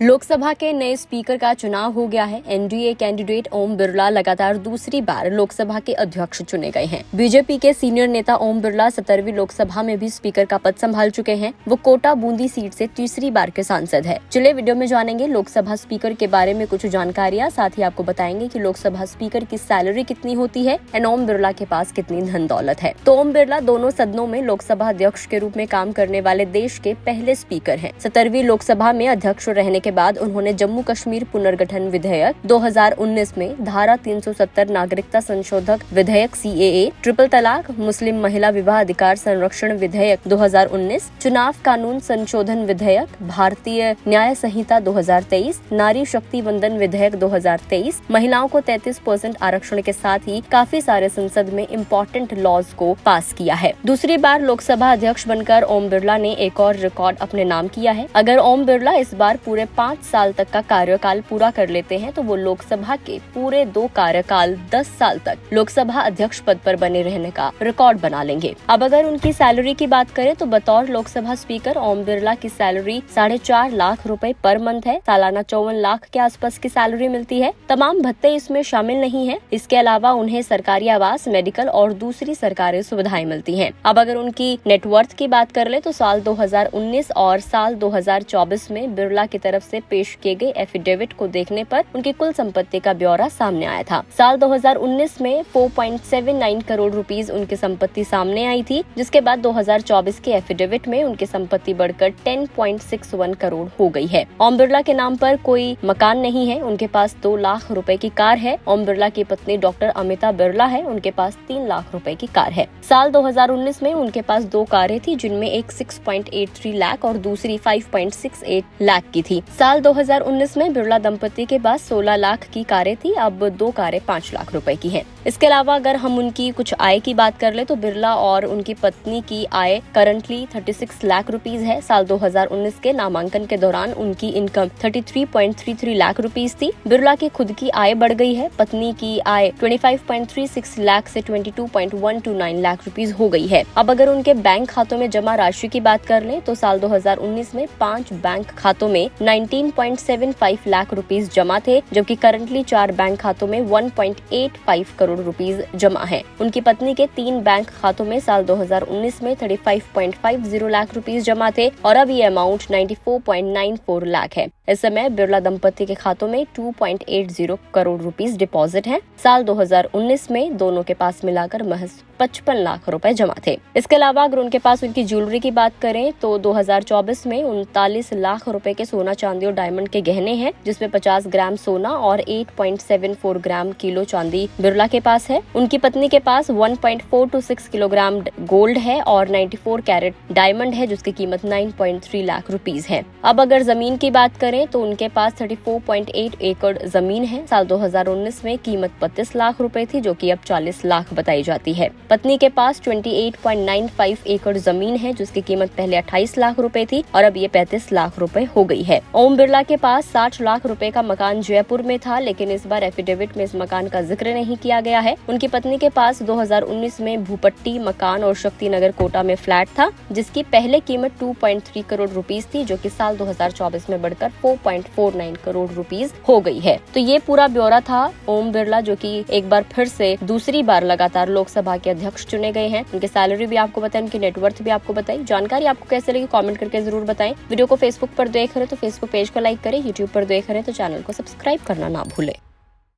लोकसभा के नए स्पीकर का चुनाव हो गया है। एनडीए कैंडिडेट ओम बिरला लगातार दूसरी बार लोकसभा के अध्यक्ष चुने गए हैं। बीजेपी के सीनियर नेता ओम बिरला 17वीं लोकसभा में भी स्पीकर का पद संभाल चुके हैं। वो कोटा बूंदी सीट से तीसरी बार के सांसद है। चलिए वीडियो में जानेंगे लोकसभा स्पीकर के बारे में कुछ जानकारियां। साथ ही आपको बताएंगे कि लोकसभा स्पीकर की सैलरी कितनी होती है एंड ओम बिरला के पास कितनी धन दौलत है। तो ओम बिरला दोनों सदनों में लोकसभा अध्यक्ष के रूप में काम करने वाले देश के पहले स्पीकर हैं। 17वीं लोकसभा में अध्यक्ष रहने के बाद उन्होंने जम्मू कश्मीर पुनर्गठन विधेयक 2019 में धारा 370 नागरिकता संशोधक विधेयक CAA, ट्रिपल तलाक, मुस्लिम महिला विवाह अधिकार संरक्षण विधेयक 2019, चुनाव कानून संशोधन विधेयक, भारतीय न्याय संहिता 2023, नारी शक्ति वंदन विधेयक 2023, महिलाओं को 33% आरक्षण के साथ ही काफी सारे संसद में इम्पोर्टेंट लॉज को पास किया है। दूसरी बार लोकसभा अध्यक्ष बनकर ओम बिरला ने एक और रिकॉर्ड अपने नाम किया है। अगर ओम बिरला इस बार पूरे 5 साल तक का कार्यकाल पूरा कर लेते हैं तो वो लोकसभा के पूरे 2 कार्यकाल 10 साल तक लोकसभा अध्यक्ष पद पर बने रहने का रिकॉर्ड बना लेंगे। अब अगर उनकी सैलरी की बात करें तो बतौर लोकसभा स्पीकर ओम बिरला की सैलरी 4.5 लाख रुपए पर मंथ है। सालाना 54 लाख के आसपास की सैलरी मिलती है। तमाम भत्ते इसमें शामिल नहीं है। इसके अलावा उन्हें सरकारी आवास, मेडिकल और दूसरी सरकारी सुविधाएं मिलती हैं। अब अगर उनकी नेटवर्थ की बात कर ले तो साल 2019 और साल 2024 में बिरला की तरफ से पेश किए गए एफिडेविट को देखने पर उनकी कुल संपत्ति का ब्यौरा सामने आया था। साल 2019 में 4.79 करोड़ रुपीस उनकी संपत्ति सामने आई थी, जिसके बाद 2024 के एफिडेविट में उनकी संपत्ति बढ़कर 10.61 करोड़ हो गई है। ओम बिरला के नाम पर कोई मकान नहीं है। उनके पास 2 लाख रुपए की कार है। ओम बिरला की पत्नी डॉक्टर अमिता बिरला है। उनके पास 3 लाख रुपए की कार है। साल 2019 में उनके पास 2 कारें थी, जिनमें एक 6.83 लाख और दूसरी 5.68 लाख की थी। साल 2019 में बिरला दंपति के पास 16 लाख की कारें थी। अब 2 कारें 5 लाख रुपए की हैं। इसके अलावा अगर हम उनकी कुछ आय की बात कर ले तो बिरला और उनकी पत्नी की आय करंटली 36 लाख रुपीस है। साल 2019 के नामांकन के दौरान उनकी इनकम 33.33 लाख रुपीस थी। बिरला की खुद की आय बढ़ गई है। पत्नी की आय 25.36 लाख से 22.129 लाख रुपीस हो गई है। अब अगर उनके बैंक खातों में जमा राशि की बात कर ले तो साल 2019 में 5 बैंक खातों में 19.75 लाख रुपीस जमा थे, जबकि करंटली 4 बैंक खातों में 1.85 करोड़ रुपीस जमा है। उनकी पत्नी के 3 बैंक खातों में साल 2019 में 35.50 लाख रुपीस जमा थे और अब ये अमाउंट 94.94 लाख है। इस समय बिरला दंपति के खातों में 2.80 करोड़ रुपीस डिपॉजिट है। साल 2019 में दोनों के पास मिलाकर महज 55 लाख रुपए जमा थे। इसके अलावा अगर उनके पास उनकी ज्वेलरी की बात करें तो 2024 में 39 लाख रुपए के सोना, चांदी और डायमंड के गहने हैं, जिसमें 50 ग्राम सोना और 8.74 ग्राम किलो चांदी बिरला के पास है। उनकी पत्नी के पास 1.426 किलोग्राम गोल्ड है और 94 कैरेट डायमंड है, जिसकी कीमत 9.3 लाख रुपीस है। अब अगर जमीन की बात करें तो उनके पास 34.8 एकड़ जमीन है। साल 2019 में कीमत 32 लाख रुपए थी, जो कि अब 40 लाख बताई जाती है। पत्नी के पास 28.95 एकड़ जमीन है, जिसकी कीमत पहले 28 लाख रुपए थी और अब ये 35 लाख रुपए हो गई है। ओम बिरला के पास 60 लाख रुपए का मकान जयपुर में था, लेकिन इस बार एफिडेविट में इस मकान का जिक्र नहीं किया गया है। उनकी पत्नी के पास 2019 में भूपट्टी मकान और शक्ति नगर कोटा में फ्लैट था, जिसकी पहले कीमत 2.3 करोड़ रुपीस थी, जो कि साल 2024 में बढ़कर 4.49 करोड़ रुपीस हो गई है। तो ये पूरा ब्यौरा था ओम बिरला, जो कि एक बार फिर से दूसरी बार लगातार लोकसभा के अध्यक्ष चुने गए हैं। उनकी सैलरी भी आपको बताएं, उनकी नेटवर्थ भी आपको बताएं। जानकारी आपको कैसे लगी कमेंट करके जरूर बताएं। वीडियो को फेसबुक पर देख रहे तो फेसबुक पेज को लाइक करें, यूट्यूब पर देख रहे तो चैनल को सब्सक्राइब करना ना भूलें।